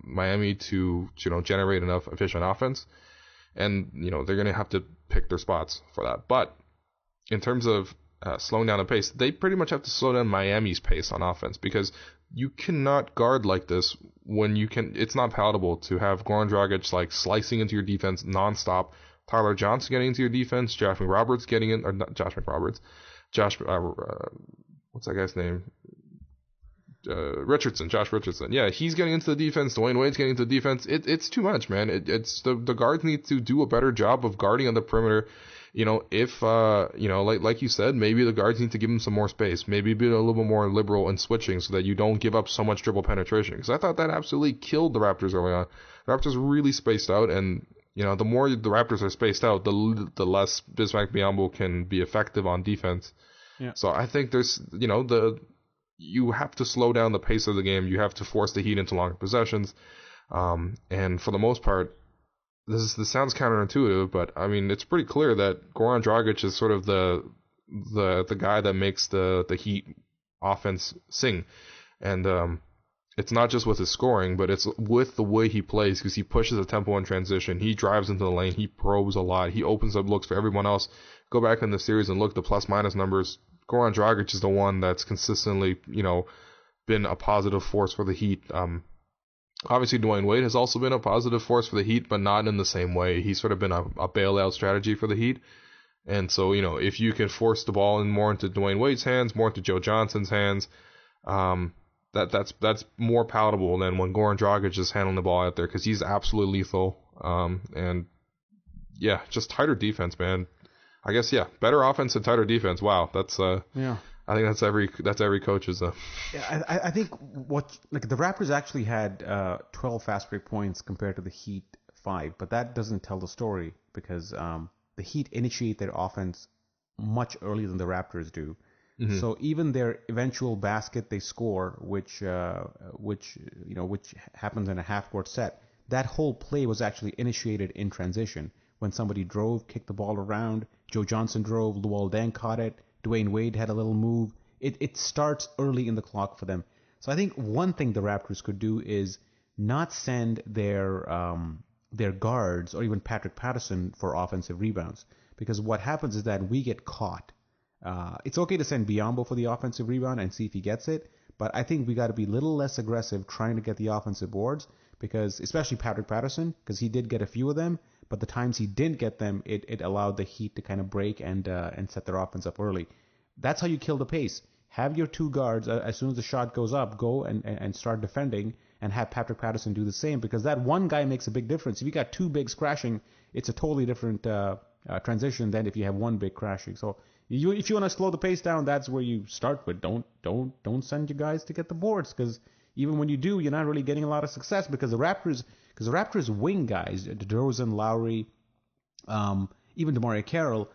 Miami to generate enough efficient offense. And, they're going to have to pick their spots for that. But in terms of slowing down the pace, they pretty much have to slow down Miami's pace on offense because you cannot guard like this when it's not palatable to have Goran Dragic like slicing into your defense nonstop, Tyler Johnson getting into your defense, Josh McRoberts getting in, or not Josh McRoberts, what's that guy's name? Josh Richardson. Yeah, he's getting into the defense. Dwayne Wade's getting into the defense. It's too much, man. It's the guards need to do a better job of guarding on the perimeter. Like you said, maybe the guards need to give them some more space. Maybe be a little bit more liberal in switching so that you don't give up so much dribble penetration. Because I thought that absolutely killed the Raptors early on. The Raptors really spaced out, and the more the Raptors are spaced out, the less Bismack Biyombo can be effective on defense. Yeah. So I think there's you have to slow down the pace of the game. You have to force the Heat into longer possessions. And for the most part, this sounds counterintuitive, but I mean it's pretty clear that Goran Dragic is sort of the guy that makes the Heat offense sing, and it's not just with his scoring, but it's with the way he plays, because he pushes the tempo in transition, he drives into the lane, he probes a lot, he opens up looks for everyone else. Go back in the series and look at the plus minus numbers. Goran Dragic is the one that's consistently, been a positive force for the Heat. Obviously, Dwayne Wade has also been a positive force for the Heat, but not in the same way. He's sort of been a bailout strategy for the Heat. And so, if you can force the ball in more into Dwayne Wade's hands, more into Joe Johnson's hands, that's more palatable than when Goran Dragic is handling the ball out there, because he's absolutely lethal. And yeah, just tighter defense, man. I guess, yeah, better offense and tighter defense. Wow, that's yeah. I think that's every coach's. Yeah, I think the Raptors actually had 12 fast break points compared to the Heat 5, but that doesn't tell the story, because the Heat initiate their offense much earlier than the Raptors do. Mm-hmm. So even their eventual basket they score, which happens in a half court set, that whole play was actually initiated in transition. When somebody drove, kicked the ball around, Joe Johnson drove, Luol Deng caught it, Dwayne Wade had a little move. It starts early in the clock for them. So I think one thing the Raptors could do is not send their guards or even Patrick Patterson for offensive rebounds, because what happens is that we get caught. It's okay to send Biyombo for the offensive rebound and see if he gets it, but I think we got to be a little less aggressive trying to get the offensive boards, because especially Patrick Patterson, because he did get a few of them, but the times he didn't get them, it allowed the Heat to kind of break and set their offense up early. That's how you kill the pace. Have your two guards, as soon as the shot goes up, go and start defending, and have Patrick Patterson do the same, because that one guy makes a big difference. If you got two bigs crashing, it's a totally different transition than if you have one big crashing. So if you want to slow the pace down, that's where you start with. Don't send your guys to get the boards, because even when you do, you're not really getting a lot of success, because the Raptors wing guys, DeRozan, Lowry, even DeMario Carroll,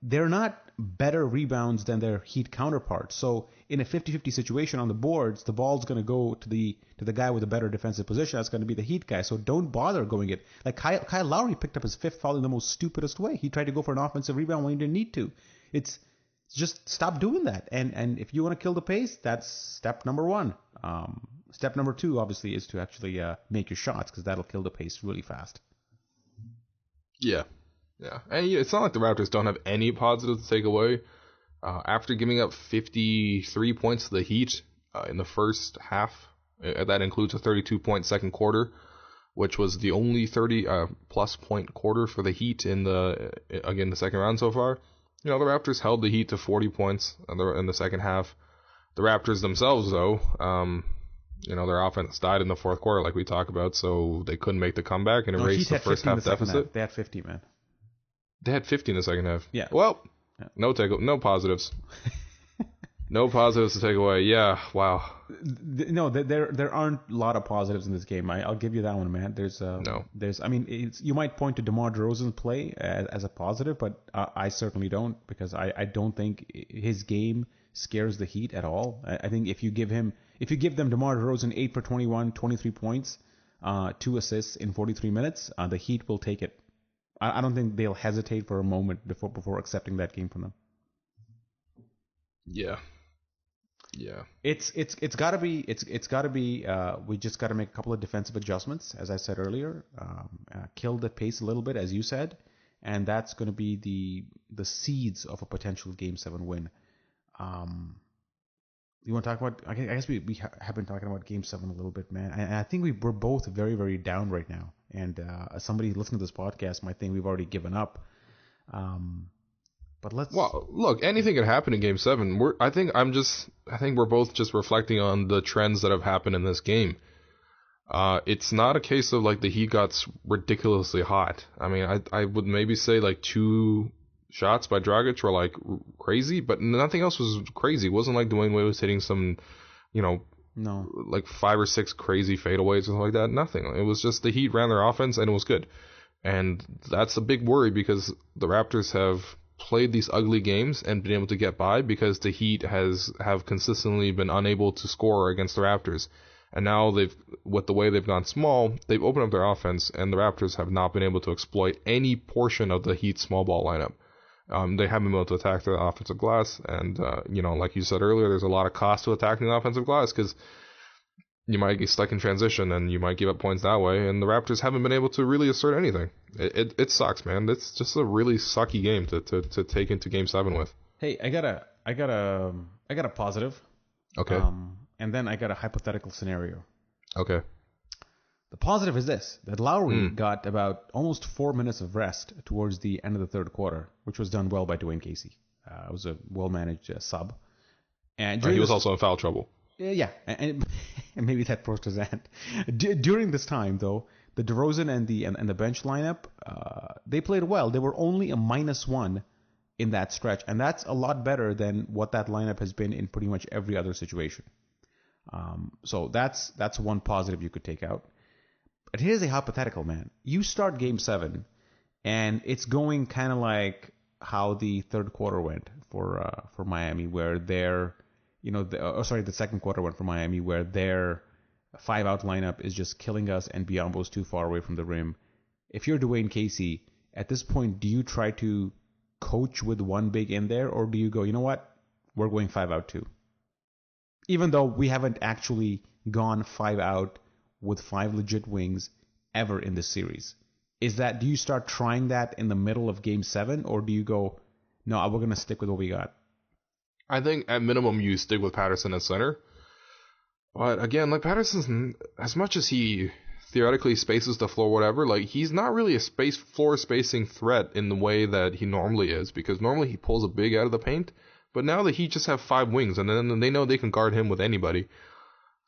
they're not better rebounds than their Heat counterparts. So in a 50-50 situation on the boards, the ball's going to go to the guy with a better defensive position. That's going to be the Heat guy. So don't bother going it. Kyle Lowry picked up his fifth foul in the most stupidest way. He tried to go for an offensive rebound when he didn't need to. It's just stop doing that. And if you want to kill the pace, that's step number one. Step number two, obviously, is to actually make your shots, because that'll kill the pace really fast. Yeah. Yeah, and it's not like the Raptors don't have any positives to take away. After giving up 53 points to the Heat in the first half, that includes a 32-point second quarter, which was the only 30-plus point quarter for the Heat in the second round so far. The Raptors held the Heat to 40 points in the second half. The Raptors themselves, though, their offense died in the fourth quarter, like we talked about, so they couldn't make the comeback and erase the first half deficit. They had 50, man. They had 50 in the second half. Yeah. Well, no positives. No positives to take away. Yeah. Wow. No, there aren't a lot of positives in this game. I'll give you that one, man. No. You might point to DeMar DeRozan's play as a positive, but I certainly don't, because I don't think his game scares the Heat at all. I think if you give them DeMar DeRozan 8 for 21, 23 points, 2 assists in 43 minutes, the Heat will take it. I don't think they'll hesitate for a moment before accepting that game from them. Yeah. Yeah. It's gotta be. We just gotta make a couple of defensive adjustments, as I said earlier. Kill the pace a little bit, as you said, and that's going to be the seeds of a potential Game 7 win. You want to talk about? I guess we have been talking about Game 7 a little bit, man. And I think we're both very, very down right now. And somebody listening to this podcast might think we've already given up. But let's. Well, look, anything could happen in Game 7. I think we're both just reflecting on the trends that have happened in this game. It's not a case of the Heat got ridiculously hot. I mean, I would maybe say 2 shots by Dragic were crazy, but nothing else was crazy. It wasn't like Dwayne Wade was hitting some, No. 5 or 6 crazy fadeaways or something like that. Nothing. It was just the Heat ran their offense and it was good. And that's a big worry, because the Raptors have played these ugly games and been able to get by because the Heat have consistently been unable to score against the Raptors. And now with the way they've gone small, they've opened up their offense, and the Raptors have not been able to exploit any portion of the Heat small ball lineup. They haven't been able to attack the offensive glass, and like you said earlier, there's a lot of cost to attacking the offensive glass because you might get stuck in transition and you might give up points that way, and the Raptors haven't been able to really assert anything. It sucks, man. It's just a really sucky game to take into Game 7 with. Hey, I got a positive. Okay. And then I got a hypothetical scenario. Okay. The positive is this, that Lowry got about almost 4 minutes of rest towards the end of the third quarter, which was done well by Dwayne Casey. It was a well-managed sub. And he was also in foul trouble. Yeah, and maybe that forced his hand. During this time, though, the DeRozan and the bench lineup, they played well. They were only a -1 in that stretch, and that's a lot better than what that lineup has been in pretty much every other situation. So that's one positive you could take out. But here's a hypothetical, man. You start Game 7, and it's going kind of like how the third quarter went for Miami, where they're the second quarter went for Miami, where their 5-out lineup is just killing us and Biyombo's too far away from the rim. If you're Dwayne Casey, at this point, do you try to coach with one big in there, or do you go, you know what, we're going 5-out too? Even though we haven't actually gone 5-out with 5 legit wings ever in this series. Do you start trying that in the middle of Game 7, or do you go, no, we're going to stick with what we got? I think at minimum you stick with Patterson at center. But again, like Patterson, as much as he theoretically spaces the floor, whatever, like he's not really a floor spacing threat in the way that he normally is, because normally he pulls a big out of the paint. But now the Heat just have 5 wings, and then they know they can guard him with anybody.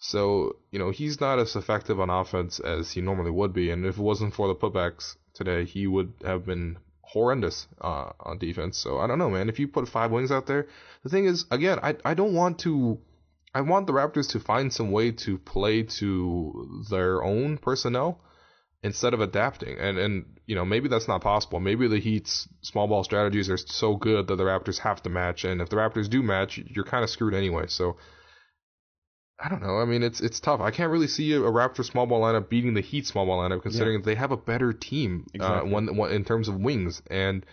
So, he's not as effective on offense as he normally would be. And if it wasn't for the putbacks today, he would have been horrendous on defense. So I don't know, man. If you put 5 wings out there, the thing is, again, I want the Raptors to find some way to play to their own personnel instead of adapting. And maybe that's not possible. Maybe the Heat's small ball strategies are so good that the Raptors have to match. And if the Raptors do match, you're kind of screwed anyway. So I don't know. I mean, it's tough. I can't really see a Raptor small ball lineup beating the Heat small ball lineup, considering they have a better team in terms of wings. And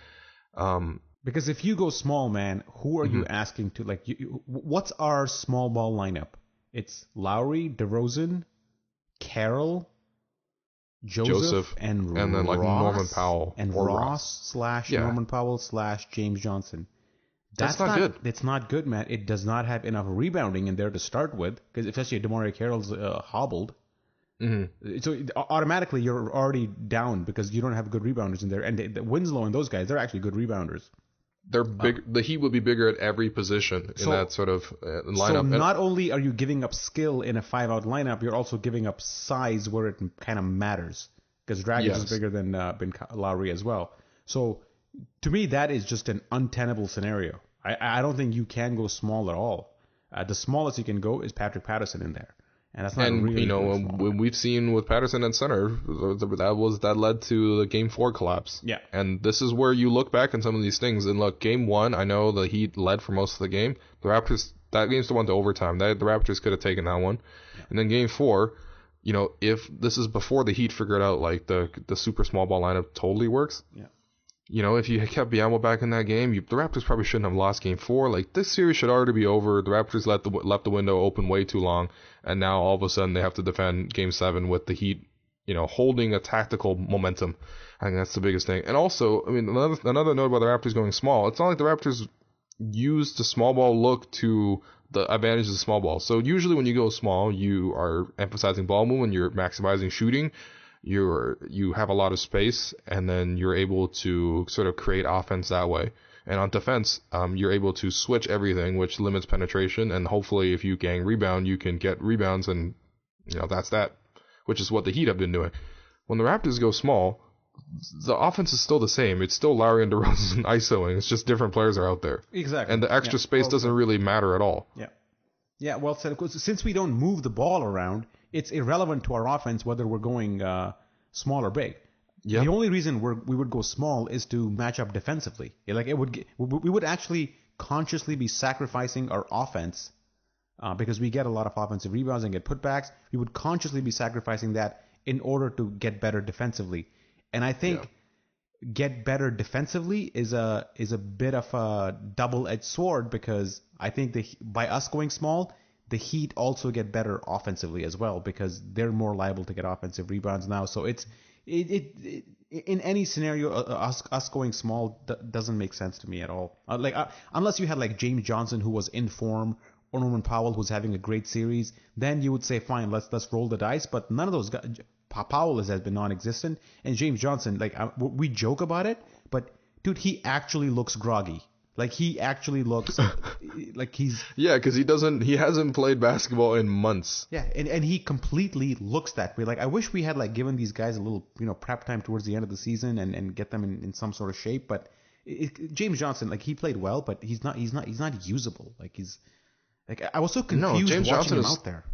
because if you go small, man, who are you asking to? Like, what's our small ball lineup? It's Lowry, DeRozan, Carroll, Joseph and then like Ross, Norman Powell and Ross / Norman Powell / James Johnson. That's not good. It's not good, man. It does not have enough rebounding in there to start with, because especially DeMario Carroll's hobbled. Mm-hmm. So automatically you're already down because you don't have good rebounders in there. And the Winslow and those guys, they're actually good rebounders. They're big. The Heat would be bigger at every position in that sort of lineup. So not only are you giving up skill in a 5-out lineup, you're also giving up size where it kind of matters, because Dragic is bigger than Lowry as well. So to me, that is just an untenable scenario. I don't think you can go small at all. The smallest you can go is Patrick Patterson in there, and that's not really. When we've seen with Patterson at center, that led to the Game 4 collapse. Yeah, and this is where you look back on some of these things and look. Game 1, I know the Heat led for most of the game. The Raptors, that game's the one to overtime. The Raptors could have taken that one, and then Game 4. If this is before the Heat figured out like the super small ball lineup totally works. Yeah. If you kept Biyombo back in that game, the Raptors probably shouldn't have lost Game 4. Like, this series should already be over. The Raptors left the window open way too long, and now all of a sudden they have to defend Game 7 with the Heat, holding a tactical momentum. I think that's the biggest thing. And also, I mean, another note about the Raptors going small. It's not like the Raptors used the small ball look to the advantages of small ball. So usually when you go small, you are emphasizing ball movement, you're maximizing shooting. You have a lot of space, and then you're able to sort of create offense that way. And on defense, you're able to switch everything, which limits penetration. And hopefully, if you gang rebound, you can get rebounds, and that's that, which is what the Heat have been doing. When the Raptors go small, the offense is still the same. It's still Lowry and DeRozan isoing. It's just different players are out there. Exactly. And the extra space doesn't really matter at all. Yeah. Yeah. Well said. Since we don't move the ball around, it's irrelevant to our offense whether we're going small or big. Yeah. The only reason we would go small is to match up defensively. Like we would actually consciously be sacrificing our offense because we get a lot of offensive rebounds and get putbacks. We would consciously be sacrificing that in order to get better defensively. And I think get better defensively is a bit of a double-edged sword, because I think by us going small, the Heat also get better offensively as well, because they're more liable to get offensive rebounds now. So it in any scenario, us going small doesn't make sense to me at all. Unless you had like James Johnson, who was in form, or Norman Powell, who's having a great series, then you would say, fine, let's roll the dice. But none of those guys. Powell has been non-existent, and James Johnson, we joke about it, but dude, he actually looks groggy. Like, he actually looks like he's... Yeah, because he hasn't played basketball in months. Yeah, and he completely looks that way. Like, I wish we had, given these guys a little, prep time towards the end of the season and get them in some sort of shape. But James Johnson, he played well, but he's not usable. I was so confused watching him out there.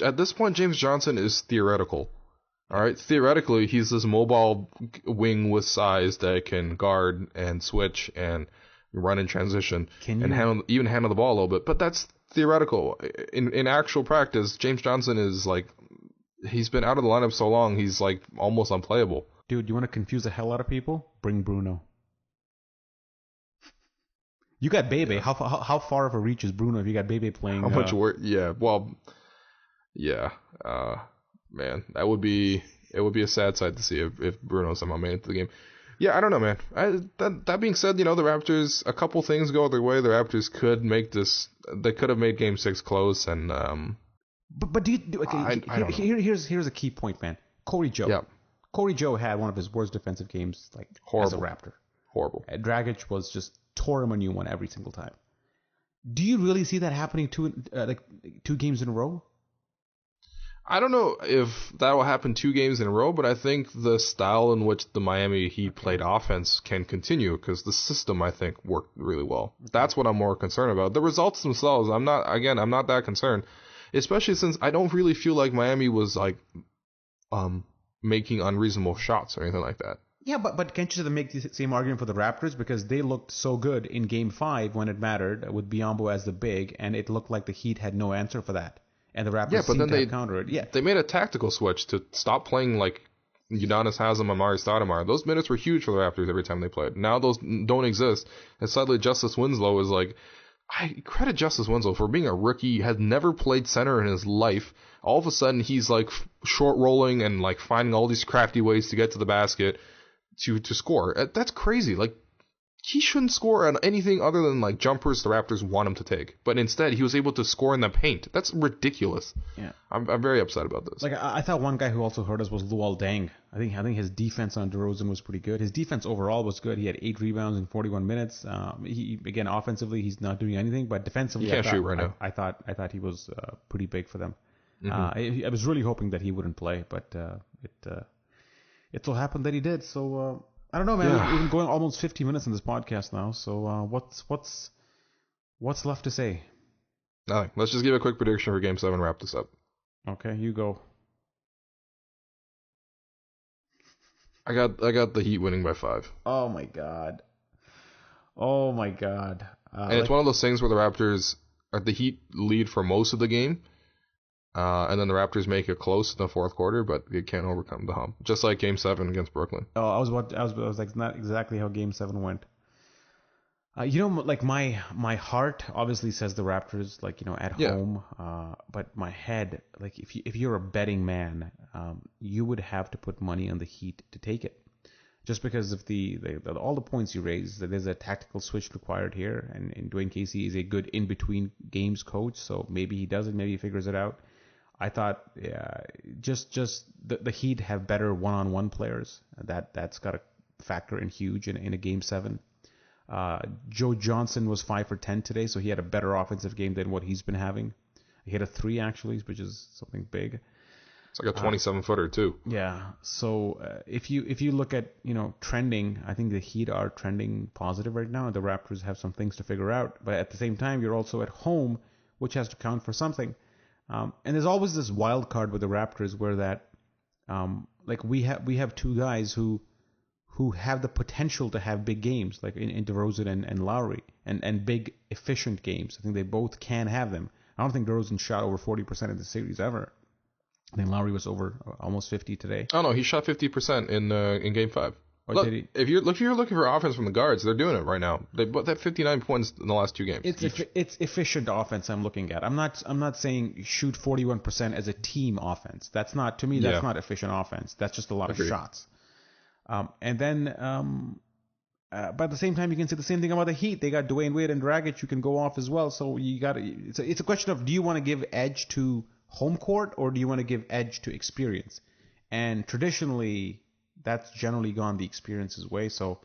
At this point, James Johnson is theoretical. All right, theoretically, he's this mobile wing with size that can guard and switch and run in transition and handle the ball a little bit. But that's theoretical. In actual practice, James Johnson is he's been out of the lineup so long, he's almost unplayable. Dude, you want to confuse the hell out of people? Bring Bruno. You got Bebe. Yeah. How far of a reach is Bruno if you got Bebe playing? How much work? Yeah. Well. Yeah. Man, it would be a sad sight to see if Bruno somehow made it to the game. Yeah, I don't know, man. That being said, the Raptors, a couple things go their way. The Raptors could make this. They could have made Game 6 close, and But do you? Okay, here's a key point, man. Corey Joe. Yeah. Corey Joe had one of his worst defensive games, horrible. As a Raptor. Horrible. Dragic was just tore him a new one every single time. Do you really see that happening two games in a row? I don't know if that will happen 2 games in a row, but I think the style in which the Miami Heat played offense can continue, because the system, I think, worked really well. That's what I'm more concerned about. The results themselves, I'm not that concerned, especially since I don't really feel like Miami was making unreasonable shots or anything like that. Yeah, but can't you make the same argument for the Raptors? Because they looked so good in Game 5 when it mattered with Biyombo as the big, and it looked like the Heat had no answer for that. And the Raptors seemed to counter it. Yeah, they made a tactical switch to stop playing Udonis Haslem and Amari Stoudemire. Those minutes were huge for the Raptors every time they played. Now those don't exist. And suddenly Justice Winslow is I credit Justice Winslow for being a rookie, has never played center in his life. All of a sudden he's short rolling and finding all these crafty ways to get to the basket to score. That's crazy. He shouldn't score on anything other than jumpers the Raptors want him to take. But instead, he was able to score in the paint. That's ridiculous. Yeah, I'm very upset about this. I thought one guy who also hurt us was Luol Deng. I think his defense on DeRozan was pretty good. His defense overall was good. He had 8 rebounds in 41 minutes. Again, offensively, he's not doing anything, but defensively, he can't shoot right now. I thought he was pretty big for them. Mm-hmm. I was really hoping that he wouldn't play, but it so happened that he did. So. I don't know, man. Yeah. We've been going almost 50 minutes in this podcast now. So what's left to say? Nothing. Let's just give a quick prediction for Game 7 and wrap this up. Okay, you go. I got the Heat winning by 5. Oh my god. And it's one of those things where the Raptors the Heat lead for most of the game. And then the Raptors make it close in the fourth quarter, but they can't overcome the hump. Just like Game 7 against Brooklyn. Oh, I was not exactly how Game 7 went. My heart obviously says the Raptors, at home. But my head, if you're a betting man, you would have to put money on the Heat to take it. Just because of all the points you raised, there's a tactical switch required here, and Dwayne Casey is a good in-between games coach, so maybe he does it, maybe he figures it out. I thought, just the Heat have better one-on-one players. That's got to factor in huge in a Game 7. Joe Johnson was 5 for 10 today, so he had a better offensive game than what he's been having. He hit a 3 actually, which is something big. It's like a 27-footer too. Yeah. So if you look at trending, I think the Heat are trending positive right now, and the Raptors have some things to figure out. But at the same time, you're also at home, which has to count for something. And there's always this wild card with the Raptors where that Like we have two guys who have the potential to have big games, like in DeRozan and Lowry, and big efficient games. I think they both can have them. I don't think DeRozan shot over 40% in the series ever. I think Lowry was over almost 50 today. Oh no, he shot 50% in Game 5. Or Look, did he? if you're looking for offense from the guards, they're doing it right now. They both have 59 points in the last 2 games. It's efficient offense I'm looking at. I'm not saying shoot 41% as a team offense. That's not, to me, that's not efficient offense. That's just a lot of shots. And then, but at the same time, you can say the same thing about the Heat. They got Dwayne Wade and Dragic who can go off as well. So you got it's a question of, do you want to give edge to home court or do you want to give edge to experience? And traditionally, that's generally gone the experience's way. So,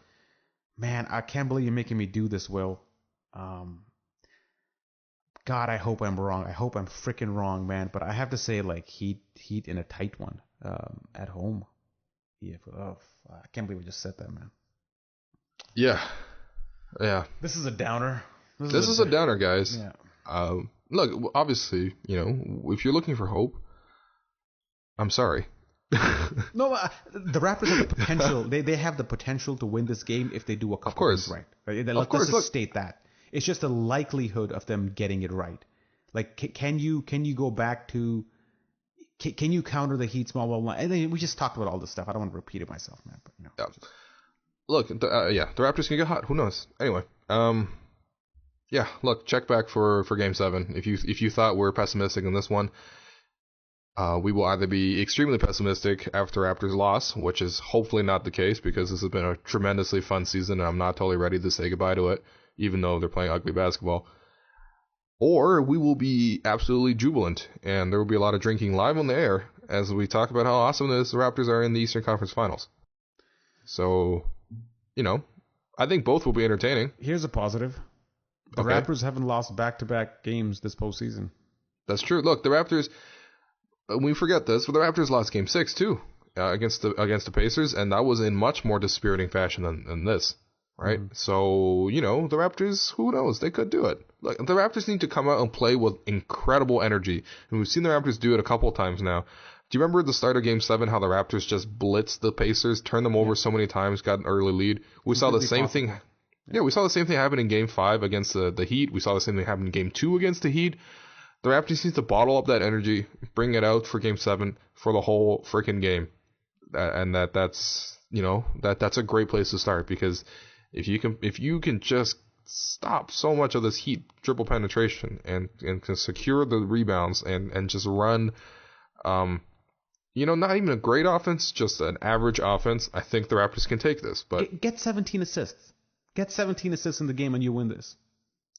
man, I can't believe you're making me do this, Will. God, I hope I'm wrong. I hope I'm freaking wrong, man. But I have to say, like, Heat in a tight one at home. Yeah, I can't believe we just said that, man. Yeah. This is a downer. This is a downer, guys. Yeah. Look, obviously, if you're looking for hope, I'm sorry. No, the Raptors have the potential. They have the potential to win this game if they do a couple things right. Let's just state that. It's just the likelihood of them getting it right. Like, can you go back to? Can you counter the Heat small ball line? And then we just talked about all this stuff. I don't want to repeat it myself, man. But Yeah. Look, the Raptors can get hot. Who knows? Anyway, look, check back for Game 7. If you thought we're pessimistic in this one, we will either be extremely pessimistic after Raptors loss, which is hopefully not the case because this has been a tremendously fun season and I'm not totally ready to say goodbye to it, even though they're playing ugly basketball. Or we will be absolutely jubilant and there will be a lot of drinking live on the air as we talk about how awesome the Raptors are in the Eastern Conference Finals. So, I think both will be entertaining. Here's a positive. The Raptors haven't lost back-to-back games this postseason. That's true. Look, the Raptors, we forget this, but the Raptors lost Game 6 too against the Pacers, and that was in much more dispiriting fashion than this, right? Mm-hmm. So, the Raptors, who knows? They could do it. Look, the Raptors need to come out and play with incredible energy, and we've seen the Raptors do it a couple of times now. Do you remember at the start of Game 7 how the Raptors just blitzed the Pacers, turned them over so many times, got an early lead? We saw the same thing. Yeah, we saw the same thing happen in Game 5 against the Heat. We saw the same thing happen in Game 2 against the Heat. The Raptors need to bottle up that energy, bring it out for Game 7 for the whole freaking game. And that's a great place to start because if you can just stop so much of this Heat dribble penetration and can secure the rebounds and just run not even a great offense, just an average offense, I think the Raptors can take this. But get 17 assists. Get 17 assists in the game and you win this.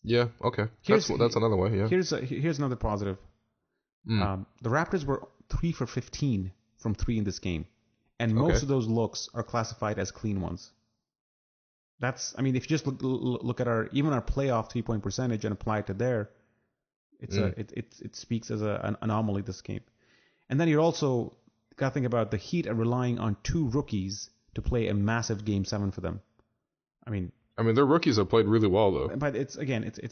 Yeah, okay. That's another way, yeah. Here's another positive. The Raptors were 3 for 15 from 3 in this game. And most of those looks are classified as clean ones. If you just look at our playoff 3-point percentage and apply it to there, it speaks as an anomaly this game. And then you're also got to think about the Heat are relying on 2 rookies to play a massive Game 7 for them. I mean, their rookies have played really well, though. But it's a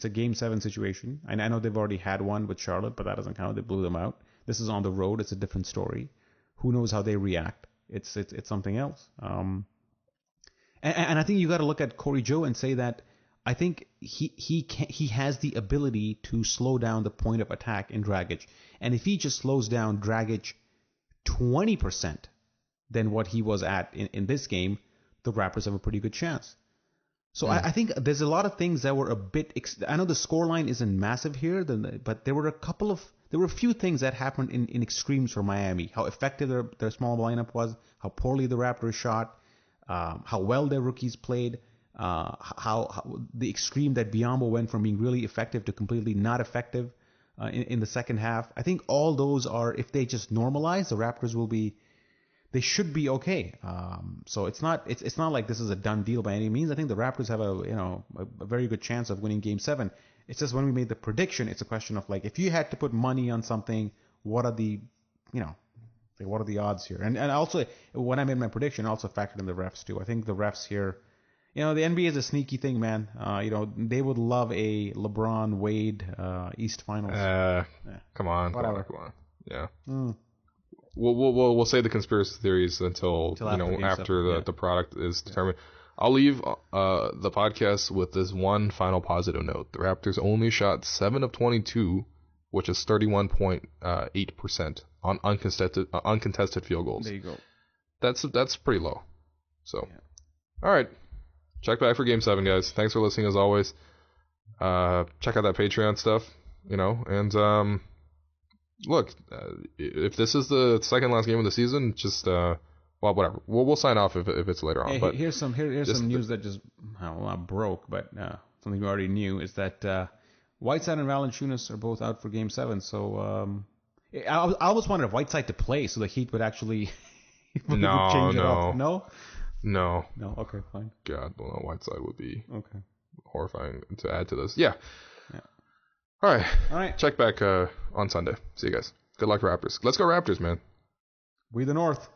Game 7 situation. And I know they've already had one with Charlotte, but that doesn't count. They blew them out. This is on the road. It's a different story. Who knows how they react? It's something else. And I think you got to look at Corey Joe and say that I think he has the ability to slow down the point of attack in Dragic. And if he just slows down Dragic 20% than what he was at in this game, the Raptors have a pretty good chance. So I think there's a lot of things that were a bit. I know the scoreline isn't massive here, but there were a few things that happened in extremes for Miami. How effective their small lineup was, how poorly the Raptors shot, how well their rookies played, how the extreme that Biyombo went from being really effective to completely not effective in the second half. I think all those are, if they just normalize, the Raptors they should be okay. So it's not like this is a done deal by any means. I think the Raptors have a very good chance of winning Game 7. It's just when we made the prediction, it's a question of like, if you had to put money on something, what are the odds here? And also when I made my prediction, I also factored in the refs too. I think the refs here, the NBA is a sneaky thing, man. They would love a LeBron Wade East Finals. Come on, whatever. Come on. Yeah. we'll say the conspiracy theories until after the product is determined. I'll leave the podcast with this one final positive note. The Raptors only shot 7 of 22, which is 31.8% on uncontested field goals. There you go. That's pretty low. So, all right. Check back for Game 7, guys. Thanks for listening as always. Check out that Patreon stuff, and look, if this is the second last game of the season, just well, whatever. We'll sign off if it's later on. Hey, but here's some news that just not broke, but something we already knew is that Whiteside and Valanciunas are both out for Game 7. So I almost wanted Whiteside to play so the Heat would actually change it up. No. Okay, fine. God, well, Whiteside would be horrifying to add to this. Yeah. All right. Check back on Sunday. See you guys. Good luck, Raptors. Let's go Raptors, man. We the North.